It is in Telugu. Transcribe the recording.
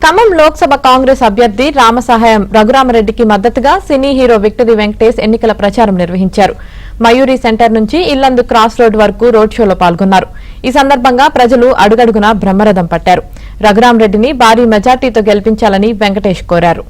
ఖమ్మం లోక్సభ కాంగ్రెస్ అభ్యర్థి రామసహాయం రఘురామరెడ్డికి మద్దతుగా సినీ హీరో విక్టరీ వెంకటేష్ ఎన్నికల ప్రచారం నిర్వహించారు. మయూరి సెంటర్ నుంచి ఇల్లందు క్రాస్ రోడ్ వరకు రోడ్ షోలో పాల్గొన్నారు. ఈ సందర్భంగా ప్రజలు అడుగడుగునా బ్రహ్మరథం పట్టారు. రఘురామరెడ్డిని భారీ మెజార్టీతో గెలిపించాలని వెంకటేష్ కోరారు.